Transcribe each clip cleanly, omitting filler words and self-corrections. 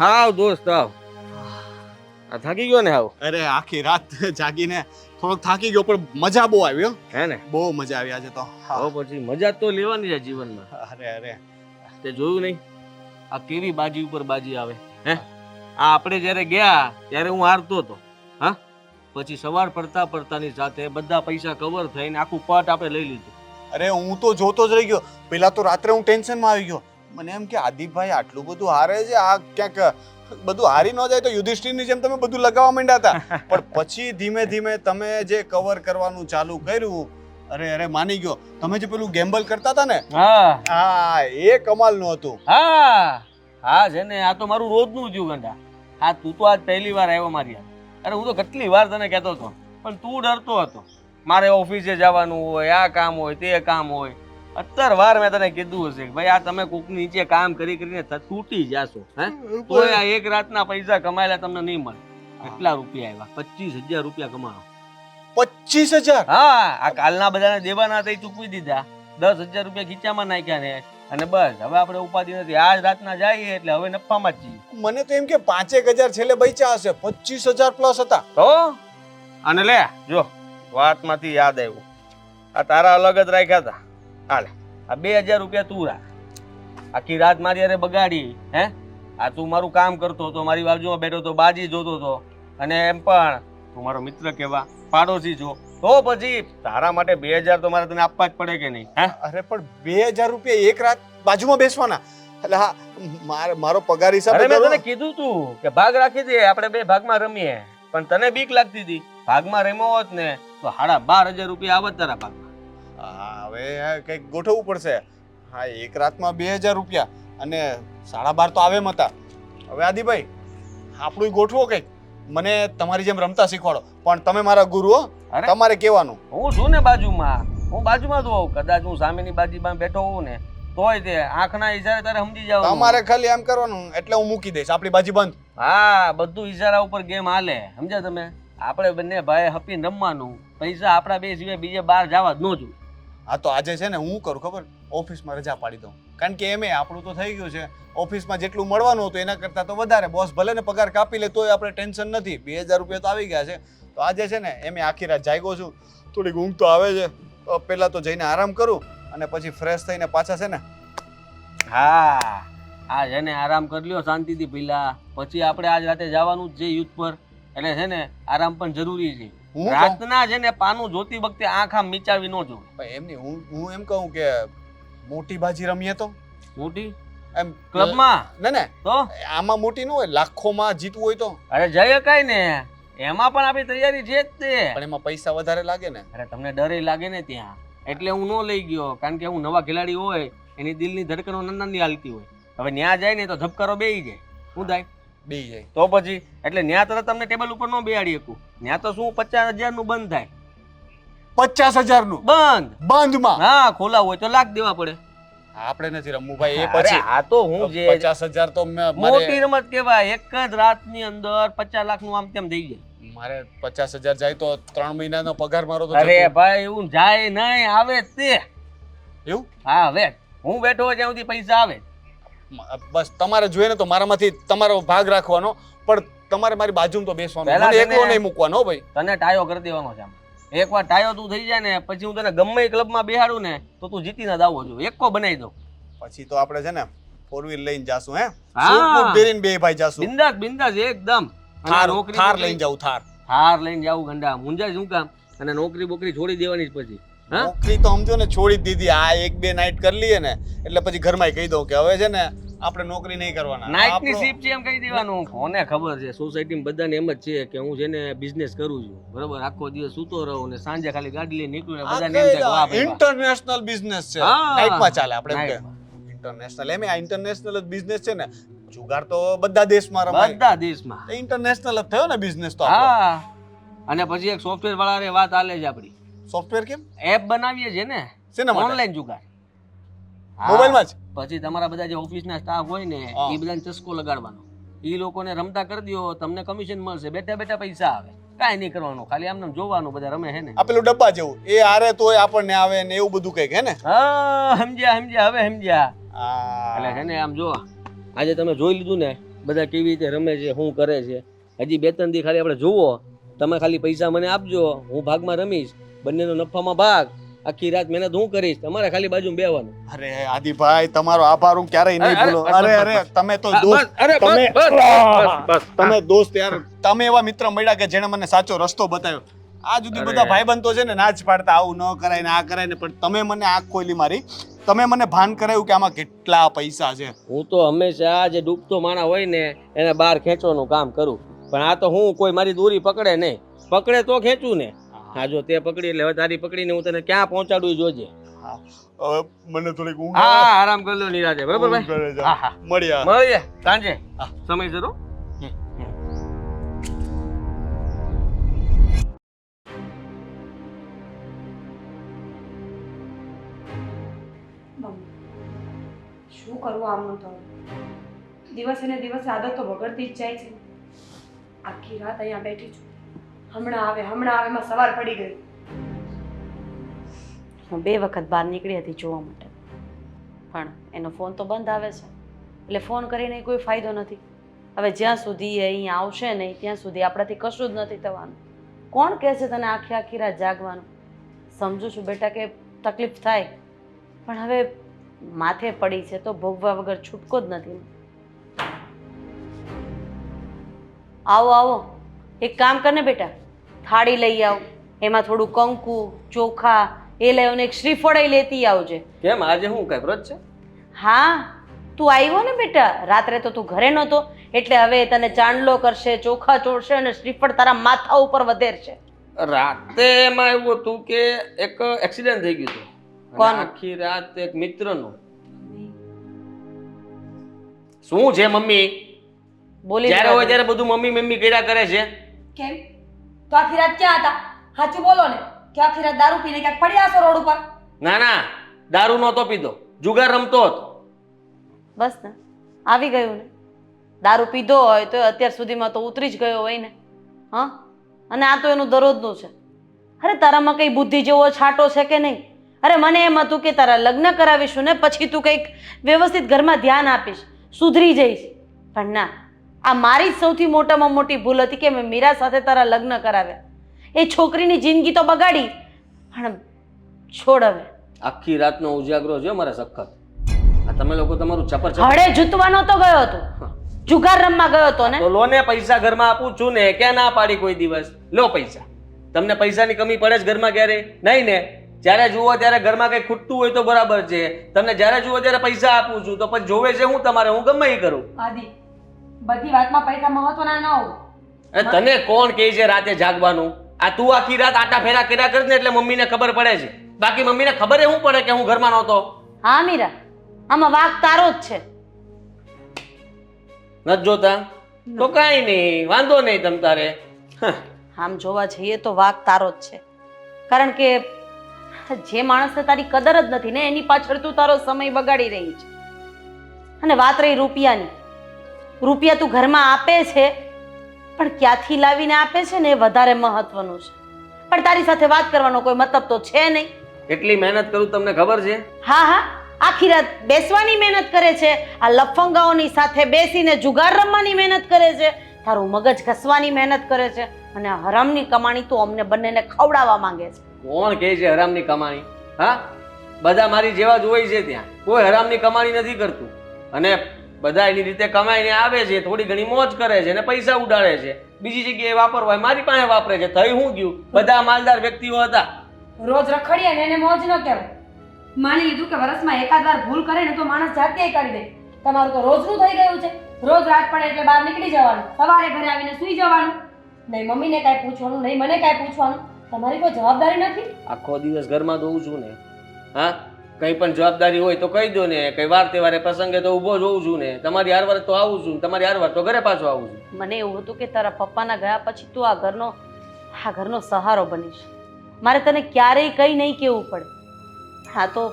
હાવ દોસ્ત હાવ આ થાકી ગયો ને હાવ અરે આખી રાત જાગીને થોડોક થાકી ગયો પણ મજા બહુ આવી હો. હે ને બહુ મજા આવી આજે તો. તો પછી મજા તો લેવાની છે જીવનમાં. અરે તે જોયું નહીં આ કેવી બાજી ઉપર બાજી આવે હે આ આપણે જ્યારે ગયા ત્યારે હું હારતો હતો હા પછી સવાર પડતા પડતાની સાથે બધા પૈસા કવર થઈને આખું પટ આપણે લઈ લીધું. અરે હું તો જોતો જ રહી ગયો. પેલા તો રાત્રે હું ટેન્શનમાં આવી ગયો. મને એમ કે આદિપભાઈ આટલું બધું હારે છે, આ ક્યાંક બધું હારી ન જાય તો યુધિષ્ઠિરની જેમ તમે બધું લગાવવા માંડ્યા હતા. પણ પછી ધીમે ધીમે તમે જે કવર કરવાનું ચાલુ કર્યું, અરે માની ગયો. તમે જે પેલું ગેમ્બલ કરતા હતા ને, હા એ કમાલનું હતું. હા છે ને આ તો મારું રોજનું થયું ગંડા. હા તું તો આજ પહેલી વાર આવ્યો મારી યાર. અરે હું તો કેટલી વાર તને કહેતો હતો પણ તું ડરતો હતો. મારે ઓફિસે જવાનું હોય, આ કામ હોય, તે કામ હોય. 17 વાર મેં તને કીધું હશે કે ભાઈ આ તમે કોકની નીચે કામ કરી કરીને તૂટી જાશો હે તોય આ એક રાતના પૈસા કમાયેલા તમને નહીં મળે. કેટલા રૂપિયા આવ્યા? 25,000 રૂપિયા કમાણો. 25,000? હા આ કાલના બધાને દેવાના હતા એ ચૂકવી દીધા. 10,000 રૂપિયા ખીચામાં નાખ્યા ને અને બસ હવે આપણે ઉપાધિ નથી. આજ રાતના જઈએ એટલે હવે નફામાં જ છીએ. મને તો એમ કે 5,000 છેલ્લે બચ્યા હશે. 25,000 પ્લસ હતા તો. અને લે જો વાતમાંથી યાદ આવ્યું આ તારા અલગ જ રાખ્યા હતા. હાલે આ 2,000 રૂપિયા તું રાખ. આખી રાત મારી અરે બગાડી હે આ તું મારું કામ કરતો હતો, મારી બાજુમાં બેઠો હતો, બાજી જોતો હતો અને એમ પણ તું મારો મિત્ર કેવા પાડોશી છો તો પછી તારા માટે 2,000 તો મારે તને આપવા જ પડે કે નહીં હે? અરે પણ 2,000 રૂપિયા એક રાત બાજુમાં બેસવાના? એટલે હા મારો પગાર હિસાબ મેં તને કીધું તું કે ભાગ રાખી દે આપણે બે ભાગમાં રમીએ પણ તને બીક લાગતી હતી. ભાગમાં રમ્યો હોત ને તો 12,500 રૂપિયા આવત તારા ભાગમાં. હવે કઈક ગોઠવવું પડશે. હા એક રાતમાં 2,000 રૂપિયા અને 12.5 તો આવે એમ હતા. હવે આદિભાઈ આપણું ગોઠવો કઈક. મને તમારી જેમ રમતા શીખવાડો પણ તમે મારા ગુરુ હો. તમારે કહેવાનું. હું છું ને બાજુમાં. હું બાજુમાં તો કદાચ હું સામેની બાજુમાં બેઠો હોઉં ને તોય તે આંખના ઈશારે તારે સમજી જાવ. તમારે ખાલી એમ કરવાનું એટલે હું મૂકી દઈશ. આપણી બાજી બંધ. હા બધું ઈશારા ઉપર ગેમ હાલે સમજ્યા તમે. આપણે બંને ભાઈ હપીને રમવાનું. પૈસા આપણા બે સિવાય બીજે બહાર જવા જ ન જોઈએ. હા તો આજે છે ને હું કરું ખબર, ઓફિસમાં રજા પાડી દઉં. કારણ કે એમે આપણું તો થઈ ગયું છે. ઓફિસમાં જેટલું મળવાનું હતું એના કરતાં તો વધારે. બોસ ભલે ને પગાર કાપી લે તોય આપણે ટેન્શન નથી. 2,000 રૂપિયા તો આવી ગયા છે. તો આજે છે ને એમે આખી રાત જાગ્યો છું. થોડીક ઊંઘ તો આવે છે. તો પહેલાં તો જઈને આરામ કરું અને પછી ફ્રેશ થઈને પાછા છે ને. હા આ છે ને આરામ કરી લ્યો શાંતિથી પેલા. પછી આપણે આજ રાતે જવાનું જ છે યુદ્ધ પર. એટલે છે ને આરામ પણ જરૂરી છે. રાતના છે ને પાનું જોતી વખતે આંખ આમ મીચાવી ન જોવે. એમની હું એમ કહું કે મોટી બાજી રમીએ તો. મોટી એમ ક્લબમાં? ને તો આમાં મોટી ન હોય, લાખોમાં જીતવું હોય તો. અરે જય કાઈ ને એમાં પણ આપણી તૈયારી છે જ તે. પણ એમાં પૈસા વધારે લાગે ને. અરે તમને ડર લાગે ને ત્યાં એટલે હું ન લઈ ગયો. કારણ કે હું નવા ખેલાડી હોય એની દિલની ધડકનો નાની હાલતી હોય. હવે ન્યા જાય ને તો ધબકારો બેહી જાય. શું થાય? બેહી જાય. તો પછી એટલે ન્યા તરત તમને ટેબલ ઉપર ન બેહાડી શકું. ન્યા તો શું 50,000 નું બંધ થાય. 50,000 નું બંધમાં? હા ખોલા હોય તો લાખ દેવા પડે. આપણે નથી રમવું ભાઈ. એ પછી આ તો હું જે 50,000 તો મોટી રમત કહેવાય. એક જ રાતની અંદર 50 લાખ નું આમ તેમ થઈ જાય. મારે 50,000 જાય તો 3 મહિનાનો પગાર મારો તો. અરે ભાઈ એવું જાય નહીં, આવે તે. એવું? હા હવે હું બેઠો હોય ત્યાં સુધી પૈસા આવે. બસ તમારે જોઈએ ને તો મારામાંથી તમારો ભાગ રાખવાનો. પણ તમારે મારી બાજુમાં તો બેસવાનું. મને એકલો નહીં મૂકવાનો ભાઈ. તને ટાયો કરી દેવાનો છે. એકવાર ટાયો તું થઈ જાય ને પછી હું તને ગમે ક્લબમાં બેહાડું ને તો તું જીતીને જ આવવો જોઈએ. એકો બનાવી દઉં. પછી તો આપણે છે ને 4 વ્હીલ લઈને જાશું. હે સુપર ડેરીન બે ભાઈ જાશું. બિંદાસ એકદમ. થાર લઈને જાવું. થાર લઈને જાવું ગંડા. મુંજાય શું કામ? અને નોકરી બોકરી છોડી દેવાની જ પછી. નોકરી તો સમજો ને છોડી દીધી. આ 1-2 નાઈટ કરી લઈએ ને એટલે પછી ઘરમાં કહી દઉં કે હવે છે ને આપણે નોકરી નહીં કરવાના. નાઈટની શિફ્ટ છે એમ કહી દેવાનું. કોને ખબર છે સોસાયટીમાં બધાને એમ જ છે કે હું છે ને બિઝનેસ કરું છું. બરોબર આખો દિવસ સૂતો રહું ને સાંજે ખાલી ગાડી લઈને નીકળું ને બધાને એમ થાય વાહ ભાઈ ઇન્ટરનેશનલ બિઝનેસ છે. નાઈટમાં ચાલે આપણે એમ કે ઇન્ટરનેશનલ. એમ આ ઇન્ટરનેશનલ જ બિઝનેસ છે ને. જુગાર તો બધા દેશમાં રમાય. બધા દેશમાં ઇન્ટરનેશનલ જ થયો ને બિઝનેસ તો. હા અને પછી એક સોફ્ટવેર વાળાને વાત આલે છે આપણી. સોફ્ટવેર કેમ? એપ બનાવીએ છે ને ઓનલાઈન જુગાર મોબાઈલમાં જ. પછી તમારા બધા જે ઓફિસના સ્ટાફ હોય ને એ બધાને ચસ્કો લગાડવાનો. એ લોકોને રમતા કરી દો, તમને કમિશન મળશે. બેઠા બેઠા પૈસા આવે. કાંઈ નહીં કરવાનું, ખાલી આમને જોવાનું બધા રમે છે ને. આ પેલું ડબ્બા જેવું એ હારે તોય આપણને આવે ને એવું બધું કંઈક હે ને. હા સમજ્યા હવે સમજ્યા. એટલે છે ને આમ જો આજે તમે જોઈ લીધું ને બધા કેવી રીતે રમે છે, શું કરે છે. હજી 2-3 દી ખાલી આપણે જુઓ, તમે ખાલી પૈસા મને આપજો, હું ભાગમાં રમીશ, બંનેનો નફામાં ભાગ. આખી રાત મહેનત હું કરીશ, તમારે ખાલી બાજુ બેવાનું. અરે આદિભાઈ, તમારો આભાર હું ક્યારેય નહીં અરે, ભૂલો. બસ, બસ, અરે બસ, અરે, તમે તો બસ, દોસ્ત, અરે, બસ, તમે બસ, બસ. તમે દોસ્ત યાર, તમે એવા મિત્ર મળ્યા કે જેણે મને સાચો રસ્તો બતાવ્યો. આ જુદી બધા ભાઈબંધ તો છે ને ના જ પાડતા, આવું ન કરાય ને આ કરાય ને, પણ તમે મને આંખ ખોલી મારી. તમે મને ભાન કરાવ્યું કે આમાં કેટલા પૈસા છે. હું તો હંમેશા જે ડૂબતો માણસ હોય ને એને બહાર ખેંચવાનું કામ કરું, પણ આ તો હું કોઈ મારી દોરી પકડે નહીં, પકડે તો ખેંચું ને. હા, જો તે પકડી એટલે હવે તારી પકડીને હું તને ક્યાં પહોંચાડું જોજે. હા, હવે મને થોડીક ઊંઘ હા આવે. આરામ કરી લો નિરાજે, બરાબર ઊંઘ કરે ભાઈ? છે. હા હા, મળીએ સાંજે. સમય જરૂર. શું કરવું આમનું તો? દિવસે ને દિવસે આદત તો બગડતી જ જાય છે. આખી રાત અહીંયા બેઠી છું, હમણાં આવે એમાં સવાર પડી ગઈ. હું 2 વખત બહાર નીકળી હતી જોવા માટે, પણ એનો ફોન તો બંધ આવે છે, એટલે ફોન કરીને કોઈ ફાયદો નથી. હવે જ્યાં સુધી એ અહીંયા આવશે નહીં ત્યાં સુધી આપણાથી કશું જ નથી થવાનું. કોણ કહે છે તને આખી રાત જાગવાનું? સમજુ છું બેટા કે તકલીફ થાય, પણ હવે માથે પડી છે તો ભોગવા વગર છૂટકો જ નથી. આવો આવો, એક કામ કરને બેટા, થાળી લઈ આવ, એમાં થોડું કંકુ, ચોખા એ લઈ આવને એક શ્રીફળ લેતી આવજે. કેમ આજે શું કઈ વ્રત છે? હા, તું આવ્યો ને બેટા, રાત્રે તો તું ઘરે નહોતો, એટલે હવે તને ચાંદલો કરશે, ચોખા ચોળશે અને શ્રીફળ તારા માથા ઉપર વધેરશે. રાતે એમાં એવું હતું કે એક એક્સિડન્ટ થઈ ગયું હતું. કોનું? આખી રાત એક મિત્રનું. શું છે મમ્મી? બોલી જ્યારે હોય ત્યારે બધું મમ્મી મમ્મી કર્યા કરે છે. કેમ? તો આખી રાત ક્યાં હતા? સાચું બોલો ને, કે આખી રાત દારૂ પીને ક્યાંક પડ્યા હશો રોડ ઉપર? ના ના, દારૂ નહોતો પીધો, જુગાર રમતો હતો. બસ ને, આવી ગયું ને. દારૂ પીધો હોય તો અત્યાર સુધીમાં તો ઉતરી જ ગયો હોય ને. હા, અને આ તો એનું દરરોજનું છે. અરે તારામાં કઈ બુદ્ધિ જેવો છાંટો છે કે નહીં? અરે મને એમ હતું કે તારા લગ્ન કરાવીશું ને પછી તું કંઈક વ્યવસ્થિત ઘરમાં ધ્યાન આપીશ, સુધરી જઈશ, પણ ના, આ મારી જ સૌથી મોટામાં મોટી ભૂલ હતી કે મેં મીરા સાથે તારા લગ્ન કરાવ્યા. એ છોકરીની જિંદગી તો બગાડી, પણ છોડ હવે. આખી રાતનો ઉજાગરો છે મારા સખત. આ તમે લોકો તમારું ચપર હળે જૂતવાનો તો ગયો હતો, જુગાર રમવા ગયો હતો ને. તો લો ને, પૈસા ઘરમાં આપું છું ને, ક્યાં ના પાડી કોઈ દિવસ? લો પૈસા. તમને પૈસાની કમી પડે છે ઘરમાં ક્યારે? નહીં ને. જ્યારે જુઓ ત્યારે ઘરમાં કંઈ ખૂટતું હોય તો બરાબર છે, તમને જ્યારે જુઓ ત્યારે પૈસા આપું છું, તો પછી જોવે છે હું તમારે? હું ગમે એ કરું. આદિ, બધી વાતમાં પૈસા મહત્વના ન હોય. અને તને કોણ કહે છે રાતે જાગવાનું? આ તું આખી રાત આટા ફેરા કર્યા કર ને એટલે મમ્મીને ખબર પડે છે, બાકી મમ્મીને ખબર શું પડે કે હું ઘરમાં નહોતો? હા મીરા, આમાં વાંક તારો જ છે. નથી જોતા તો કાંઈ નહીં, વાંધો નહીં તમ તારે. આમ જોવા જઈએ તો વાંક તારો જ છે, કારણ કે જે માણસને તારી કદર જ નથી ને એની પાછળ તું તારો સમય બગાડી રહી છે. અને વાત રહી રૂપિયાની, રૂપિયા તું ઘરમાં આપે છે, પણ ક્યાંથી લાવીને આપે છે ને એ વધારે મહત્વનું છે. પણ તારી સાથે વાત કરવાનો કોઈ મતલબ તો છે નહીં. કેટલી મહેનત કરું તમને ખબર છે? હા હા, આખી રાત બેસવાની મહેનત કરે છે, આ લફંગાઓની સાથે બેસીને જુગાર રમવાની મહેનત કરે છે, તારું મગજ ઘસવાની મહેનત કરે છે, અને આ હરામની કમાણી તું અમને બંનેને ખવડાવવા માંગે છે. કોણ કહે છે હરામની કમાણી? હા, બધા મારી જેવા જ હોય છે, ત્યાં કોઈ હરામની કમાણી નથી કરતું. અને બધા એની રીતે કમાઈને આવે છે, થોડી ઘણી મોજ કરે છે અને પૈસા ઉડાડે છે, બીજી જગ્યાએ વાપરવા હોય મારી પાસે વાપરે છે. થઈ હું ગયું, બધા માલદાર વ્યક્તિઓ હતા. રોજ રખડીએ ને એને મોજ ન કહેવાય. માની લીધું કે વર્ષમાં એકાદ વાર ભૂલ કરે ને તો માણસ જાતે કરી દે. તમારું તો રોજનું થઈ ગયું છે. રોજ રાત પડે એટલે બહાર નીકળી જવાનું, સવારે ઘરે આવીને સૂઈ જવાનું, નહીં મમ્મીને કાંઈ પૂછવાનું, નહીં મને કાંઈ પૂછવાનું. તમારી કોઈ જવાબદારી નથી. આખો દિવસ ઘરમાં દઉં છું ને. હા, કંઈ પણ જવાબદારી હોય તો કહી દો ને, કઈ વાર તહેવારે પ્રસંગે તો ઊભો જ હોઉં છું ને, તમારી હારવાર તો આવું છું, તમારી હારવાર તો ઘરે પાછો આવું છું. મને એવું હતું કે તારા પપ્પાના ગયા પછી તું આ ઘરનો સહારો બનીશ. મારે તને ક્યારેય કંઈ નહીં કહેવું પડે. હા, તો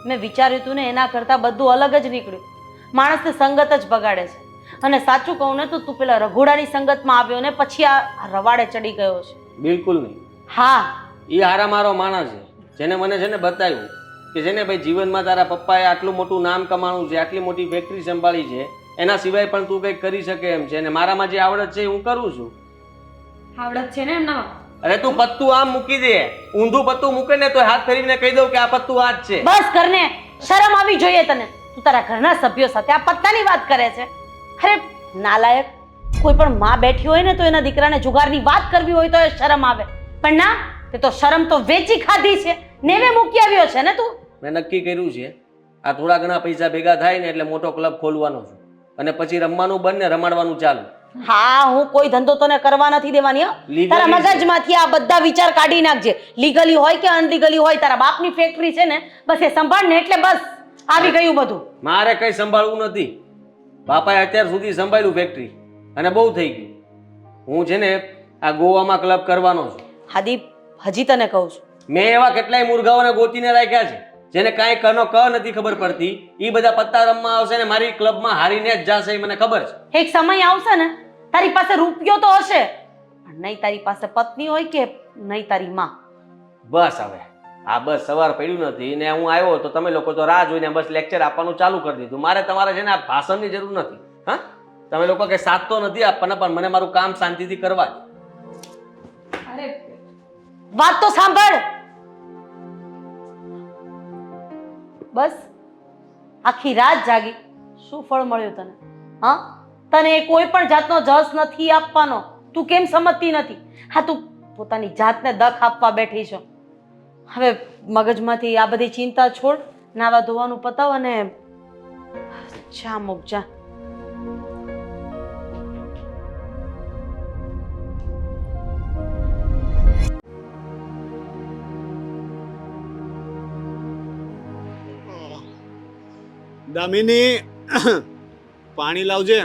મેં વિચાર્યું હતું ને એના કરતાં બધું અલગ જ નીકળ્યું. માણસને સંગત જ બગાડે છે. અને સાચું કહું ને તો તું પેલા રઘોડાની સંગતમાં આવ્યો ને પછી આ રવાડે ચડી ગયો છે. બિલકુલ નહીં. હા, એ હારા મારો માણસ છે, જેને મને છે ને બતાવ્યું કે જેને ભાઈ જીવનમાં તારા પપ્પાએ આટલું મોટું નામ કમાણું છે, આટલી મોટી ફેક્ટરી સંભાળી છે, એના સિવાય પણ તું કંઈક કરી શકે એમ છે અને મારામાં જે આવડત છે એ હું કરું છું. આવડત છે ને એમનામાં? અરે તું પત્તું આમ મૂકી દે, ઊંધું પત્તું મૂકે ને તો હાથ ફેરીને કહી દઉં કે આ પત્તું આ જ છે. બસ કરને, શરમ આવી જોઈએ તને. તું તારા ઘરના સભ્યો સાથે આ પત્તાની વાત કરે છે? અરે નાલાયક, કોઈ પણ માં બેઠી હોય ને તો એના દીકરાને જુગારની વાત કરવી હોય તો એ શરમ આવે, પણ ના, તે તો શરમ તો વેચી ખાધી છે, નેવે મૂકી આવ્યો છે ને તું. મેં નક્કી કર્યું છે આ થોડા ઘણા પૈસા ભેગા થાય ને એટલે મોટો ક્લબ ખોલવાનો છું અને પછી રમવાનું બંધ ને રમાડવાનું ચાલુ. હા, હું કોઈ ધંધો તને કરવા નથી દેવાની હો. Legally તારા મગજમાંથી આ બધા વિચાર કાઢી નાખજે. લીગલી હોય કે અનલીગલી હોય, તારા બાપની ફેક્ટરી છે ને, બસ એ સંભાળ ને એટલે બસ આવી ગયું બધું. મારે કઈ સંભાળવું નથી. બાપાએ અત્યાર સુધી સંભાળ્યું ફેક્ટરી અને બહુ થઈ ગયું. હું છે ને આ ગોવામાં ક્લબ કરવાનો છું. હાદીપ, હજી તને કહું છું, મેં એવા કેટલાય મુર્ગાઓને ગોતીને રાખ્યા છે જેને કાંઈ કનો ક નથી ખબર પડતી. એ બધા પત્તા રમવા આવશે ને મારી ક્લબમાં હારીને જ જશે, એ મને ખબર છે. એક સમય આવશે ને તારી પાસે રૂપિયો તો હશે, પણ નહીં તારી પાસે પત્ની હોય કે નહીં તારી માં. બસ હવે આ બસ સવાર પડ્યું નથી ને હું આવ્યો તો તમે લોકો તો રાહ જોઈને બસ લેક્ચર આપવાનું ચાલુ કરી દીધું. મારે તમારે છે ને આ ભાષણની જરૂર નથી. હા, તમે લોકો કઈ સાથ તો નથી આપવાના, પણ મને મારું કામ શાંતિથી કરવા દો. અરે વાત તો સાંભળ. બસ આખી રાત જાગી, શું ફળ મળ્યું તને? હા, તને કોઈ પણ જાતનો જસ નથી આપવાનો. તું કેમ સમજતી નથી? હા, તું પોતાની જાતને દખ આપવા બેઠી છો. હવે મગજમાંથી આ બધી ચિંતા છોડ, નાવા ધોવાનું પતાવ અને ચા મૂક જા. દામિની, પાણી લાવજે.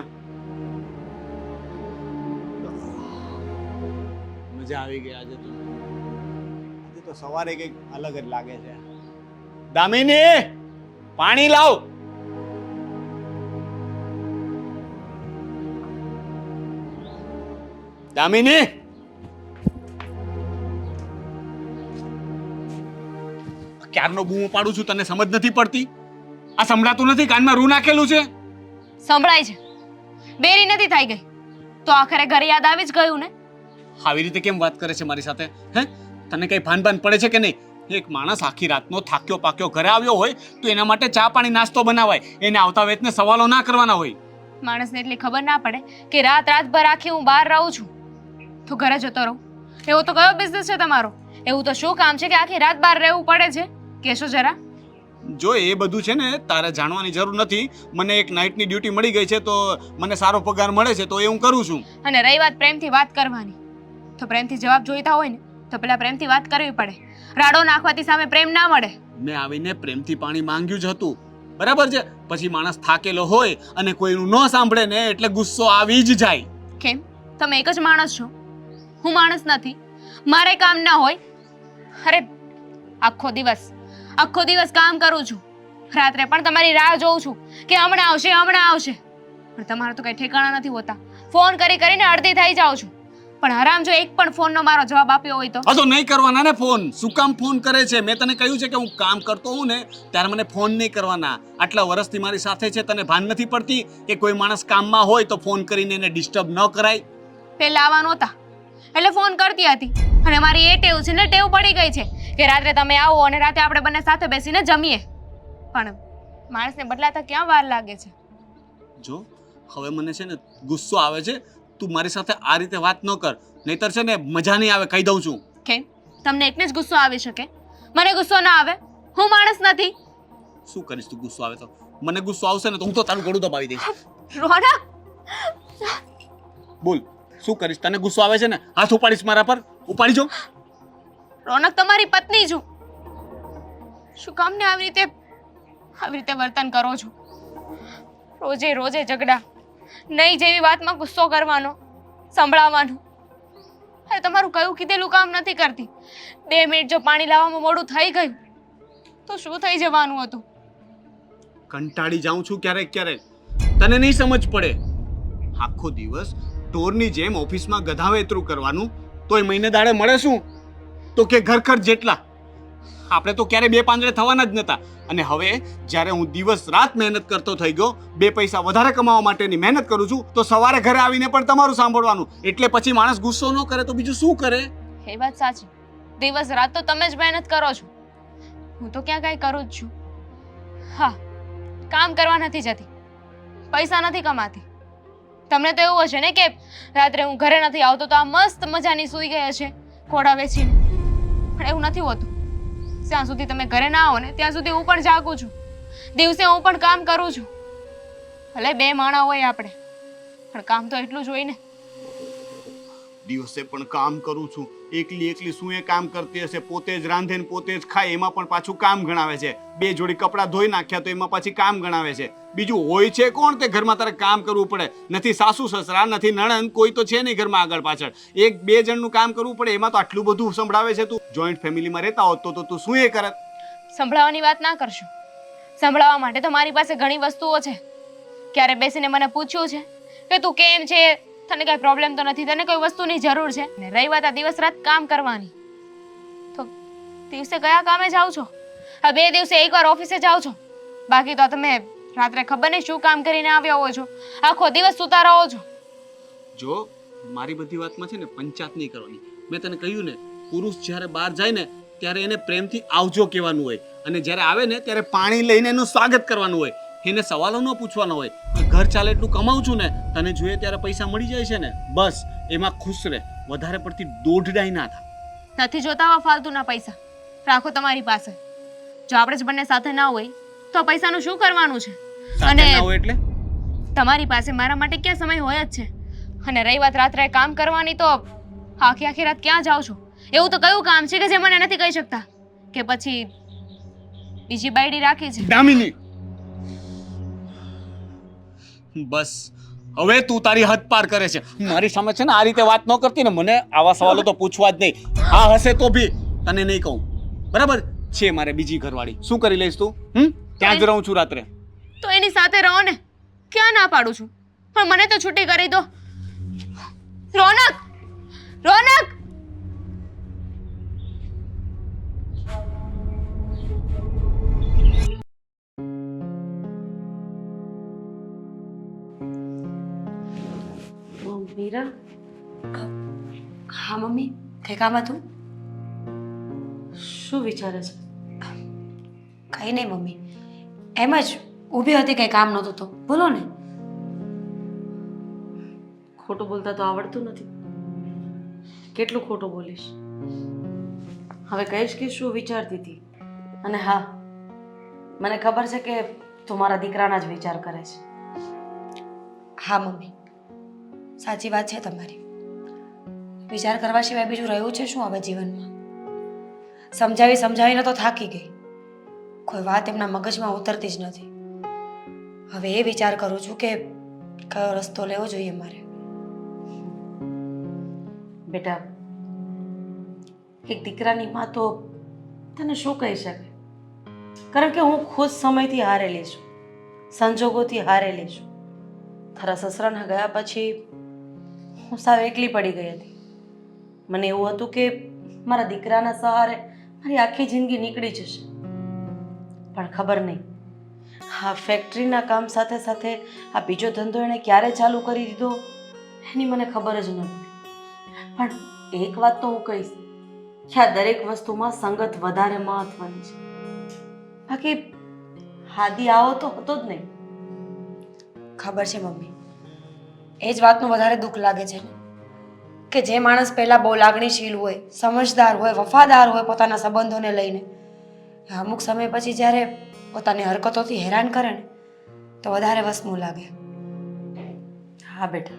મજા આવી ગઈ આજે તો. આજે તો સવારે કંઈક અલગ જ લાગે છે. દામિની, પાણી લાવ. દામિની, ક્યારનો બૂમો પાડું છું, તને સમજ નથી પડતી? આ સંભળાતું નથી? કાનમાં રૂ નાખેલું છે? સંભળાય છે. બેરી નથી થઈ ગઈ તો આખરે ઘરે યાદ આવી જ ગયું ને. આવી રીતે કેમ વાત કરે છે મારી સાથે? હે, તને કઈ ભાન પડે છે કે નહીં? એક માણસ આખી રાતનો થાક્યો પાક્યો ઘરે આવ્યો હોય તો એના માટે ચા પાણી નાસ્તો બનાવાય, એને આવતા વેતને સવાલો ના કરવાના હોય. માણસને એટલી ખબર ના પડે કે રાતભર આખી હું બહાર રહું છું તો ઘરે જતો રહું. એવો તો કયો બિઝનેસ છે તમારો? એવું તો શું કામ છે કે આખી રાત બહાર રહેવું પડે છે? કહેશો જરા. જો એ બધું છે ને તારે જાણવાની જરૂર નથી. મને એક નાઇટની ડ્યુટી મળી ગઈ છે તો મને સારો પગાર મળે છે તો એ હું કરું છું. અને રહી વાત પ્રેમથી વાત કરવાની, તો પ્રેમથી જવાબ જોઈતા હોય ને તો પેલા પ્રેમથી વાત કરવી પડે. રાડો નાખવાથી સામે પ્રેમ ના મળે. મેં આવીને પ્રેમથી પાણી માંગ્યું જ હતું, બરાબર છે? પછી માણસ થાકેલો હોય અને કોઈનું ન સાંભળે ને એટલે ગુસ્સો આવી જ જાય. કેમ? તમે એક જ માણસ છો, હું માણસ નથી? મારે કામ ના હોય? અરે આખો દિવસ કામ કરું છું, રાત્રે પણ તમારી રાહ જોઉં છું કે હમણાં આવશે, પણ તમારા તો કઈ ઠેકાણા નથી હોતા. ફોન કરીને અડધી થઈ જાઉં છું, પણ હરામ જો એક પણ ફોનનો મારો જવાબ આપ્યો હોય તો. હા તો નહીં કરવાના ને ફોન. શું કામ ફોન કરે છે? મેં તને કહ્યું છે કે હું કામ કરતો હું ને ત્યારે મને ફોન નહીં કરવાના. આટલા વર્ષથી મારી સાથે છે, તને ભાન નથી પડતી કે કોઈ માણસ કામમાં હોય તો ફોન કરીને એને ડિસ્ટર્બ ન કરાય? પહેલા આવા નહોતા એટલે ફોન કરતી હતી, અને મારી એ ટેવ છે ને, ટેવ પડી ગઈ છે કે રાત્રે તમે આવો અને રાતે આપણે બંને સાથે બેસીને જમીએ. પણ માણસને બદલાતા ક્યાં વાર લાગે છે? જો હવે મને છે ને ગુસ્સો આવે છે. તું મારી સાથે આ રીતે વાત ન કર, નહીતર છે ને મજા નહીં આવે, કહી દઉં છું. કેમ? તમને એકને જ ગુસ્સો આવી શકે, મને ગુસ્સો ના આવે? હું માણસ નથી? શું કરીશ તું ગુસ્સો આવે તો? મને ગુસ્સો આવશે ને તો હું તો તારું ગળું દબાવી દઈશ. રોનક, બોલ શું કરીશ? તને ગુસ્સો આવે છે ને? હાથ ઉપાડીશ મારા પર? ઉપાડી જો. રોનક તમારી પત્ની છું, શું કામ ને આવી રીતે વર્તન કરો છો? રોજે ઝઘડા, નહીં જેવી વાતમાં ગુસ્સો કરવાનો, સંભળાવવાનું. અરે તમારું કયું કીધેલું કામ નથી કરતી. 2 મિનિટ જો પાણી લાવવામાં મોડું થઈ ગયું તો શું થઈ જવાનું હતું? કંટાળી જાઉં છું ક્યારેક. તને નહીં સમજ પડે? આખો દિવસ ઢોરની જેમ ઓફિસમાં ગધા વેતરું કરવાનું, તોય મહિને દાડે મળે શું? તો કે ઘર ખર્ચ જેટલા. આપણે તો ક્યારે બે પાંદડે થવાના જ નતા. અને હવે જ્યારે હું દિવસ રાત મહેનત કરતો થઈ ગયો, બે પૈસા વધારે કમાવા માટેની મહેનત કરું છું, તો સવારે ઘરે આવીને પણ તમારું સાંભળવાનું. એટલે પછી માણસ ગુસ્સો ન કરે તો બીજું શું કરે? એ વાત સાચી. દિવસ રાત તો તમે જ મહેનત કરો છો, હું તો ક્યાં કાંઈ કરું જ છું. હા, કામ કરવા નથી જતી, પૈસા નથી કમાતી. તમને તો એવું હશે ને કે રાત્રે હું ઘરે નથી આવતો તો આ મસ્ત મજાની સૂઈ ગઈ હશે ખોડા વેચીને, પણ એવું નથી હોતું. જ્યાં સુધી તમે ઘરે ના આવો ને ત્યાં સુધી હું પણ જાગું છું, દિવસે હું પણ કામ કરું છું. ભલે બે માણા હોય આપણે, પણ કામ તો એટલું જ હોય ને. દિવસે પણ કામ કરું છું, એકલી શું એ કામ કરતી હશે? પોતે જ રાંધે ને પોતે જ ખાય, એમાં પણ પાછું કામ ગણાવે છે. બે જોડી કપડાં ધોઈ નાખ્યા તો એમાં પાછી કામ ગણાવે છે. બીજું હોય છે કોણ તે ઘરમાં તારે કામ કરવું પડે? નથી સાસુ સસરા, નથી નણંદ, કોઈ તો છે નહીં ઘરમાં આગળ પાછળ. એક બે જણનું કામ કરવું પડે, એમાં તો આટલું બધું સંભળાવે છે. તું જોઈન્ટ ફેમિલીમાં રહેતા હોત તો તું શું એ કરત? સંભળાવવાની વાત ના કરશો. સંભળાવવા માટે તો મારી પાસે ઘણી વસ્તુઓ છે. ક્યારે બેસીને મને પૂછ્યું છે કે તું કેમ છે, તને કઈ પ્રોબ્લેમ તો નથી, તને કોઈ વસ્તુની જરૂર છે? ને રહી વાત આ દિવસ રાત કામ કરવાની, તો દિવસે કયા કામે જાઓ છો? આ 2 દિવસે એકવાર ઓફિસે જાઓ છો, બાકી તો તમે રાત્રે ખબર નહીં શું કામ કરીને આવ્યા હો છો, આખો દિવસ સૂતા રહો છો. જો મારી બધી વાતમાં છે ને પંચાત નહીં કરવાની. મેં તને કહ્યું ને, પુરુષ જ્યારે બહાર જાય ને ત્યારે એને પ્રેમથી આવજો કહેવાનું હોય, અને જ્યારે આવે ને ત્યારે પાણી લઈને એનું સ્વાગત કરવાનું હોય. એને સવાલો ન પૂછવાનો હોય. ઘર ચાલે એટલું કમાઉં છું ને, તને જોઈએ ત્યારે પૈસા મળી જાય છે ને, બસ એમાં ખુશ રહે. વધારે પડતી દોઢડાઈ ના થાય. નથી જોતા આવા ફાલતુના પૈસા, રાખો તમારી પાસે. જો આપણે જ બંને સાથે ના હોય તો પૈસાનું શું કરવાનું છે? સાથે ના હોય એટલે તમારી પાસે મારા માટે ક્યાં સમય હોય જ છે? અને રહી વાત રાત્રે કામ કરવાની, તો આખી આખી રાત ક્યાં જાઓ છો? એવું તો કયું કામ છે કે જે મને નથી કહી શકતા? કે પછી બીજી બાયડી રાખી છે? દામિની, બસ હવે તું તારી હદ પાર કરે છે. મારી સામે છે ને આ રીતે વાત ન કરતી ને, મને આવા સવાલો તો પૂછવા જ નહીં. હા હશે તો ભી તને નહીં કહું, બરાબર છે? મારે બીજી ઘરવાળી, શું કરી લઈશ તું? ત્યાં જ રહું છું રાત્રે. તો એની સાથે રહો ને, ક્યાં ના પાડું છું, પણ મને તો છૂટી કરી દો. રોનક, રોનક! મીરા, હા મમ્મી, કઈ કામ હતું? શું વિચારે છે? કંઈ નહીં મમ્મી, એમ જ ઊભી હતી, કંઈ કામ નહોતું તો બોલો ને. ખોટું બોલતા તો આવડતું નથી. કેટલું ખોટું બોલીશ? હવે કહીશ કે શું વિચારતી હતી. અને હા, મને ખબર છે કે તું મારા દીકરાના જ વિચાર કરે છે. હા મમ્મી, સાચી વાત છે તમારી. વિચાર કરવા સિવાય બીજું રહ્યું છે શું હવે જીવનમાં? સમજાવીને તો થાકી ગઈ. કોઈ વાત એમના મગજમાં ઉતરતી જ નથી. હવે એ વિચાર કરું છું કે કયો રસ્તો લેવો જોઈએ મારે. બેટા, એક દીકરાની માં તો તને શું કહી શકે? કારણ કે હું ખુદ સમયથી હારેલી છું, સંજોગોથી હારેલી છું. તારા સસરાના ગયા પછી હું સાવ એકલી પડી ગઈ હતી. મને એવું હતું કે મારા દીકરાના સહારે મારી આખી જિંદગી નીકળી જશે, પણ ખબર નહીં, આ ફેક્ટરીના કામ સાથે સાથે આ બીજો ધંધો એણે ક્યારે ચાલુ કરી દીધો એની મને ખબર જ નથી. પણ એક વાત તો હું કહીશ કે આ દરેક વસ્તુમાં સંગત વધારે મહત્વની છે. બાકી હાદી આવો તો હતો જ નહીં. ખબર છે મમ્મી, એ જ વાતનું વધારે દુઃખ લાગે છે કે જે માણસ પહેલાં બહુ લાગણીશીલ હોય, સમજદાર હોય, વફાદાર હોય પોતાના સંબંધોને લઈને, અમુક સમય પછી જ્યારે પોતાની હરકતોથી હેરાન કરે ને તો વધારે વસમું લાગે. હા બેટા,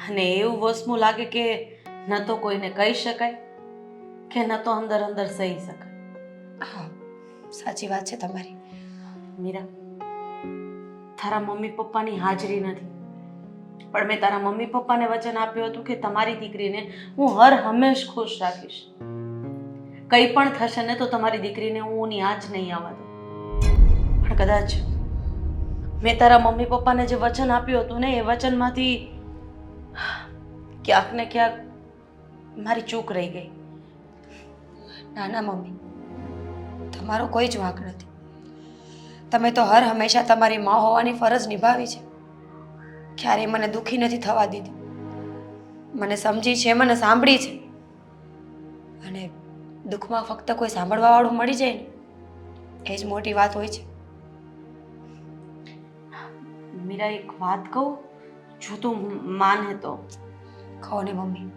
અને એવું વસમું લાગે કે ન તો કોઈને કહી શકાય કે ન તો અંદર અંદર સહી શકાય. હા, સાચી વાત છે તમારી. મીરા, તારા મમ્મી પપ્પાની હાજરી નથી, પણ મેં તારા મમ્મી પપ્પાને વચન આપ્યું હતું કે તમારી દીકરીને હું હર હંમેશ ખુશ રાખીશ. કંઈ પણ થશે ને તો તમારી દીકરીને હું ની આંચ નહીં આવવા દઉં. પણ કદાચ મેં તારા મમ્મી પપ્પાને જે વચન આપ્યું હતું ને, એ વચનમાંથી ક્યાંક ને ક્યાંક મારી ચૂક રહી ગઈ. ના ના મમ્મી, તમારો કોઈ જ વાંક નથી. તમે તો હર હંમેશા તમારી માં હોવાની ફરજ નિભાવી છે. ક્યારેય મને દુઃખી નથી થવા દીધી. મને સમજી છે, મને સાંભળી છે. અને દુઃખમાં ફક્ત કોઈ સાંભળવાવાળું મળી જાય ને એ જ મોટી વાત હોય છે. મીરા, એક વાત કહું, જો તું માને તો. કહો ને મમ્મી,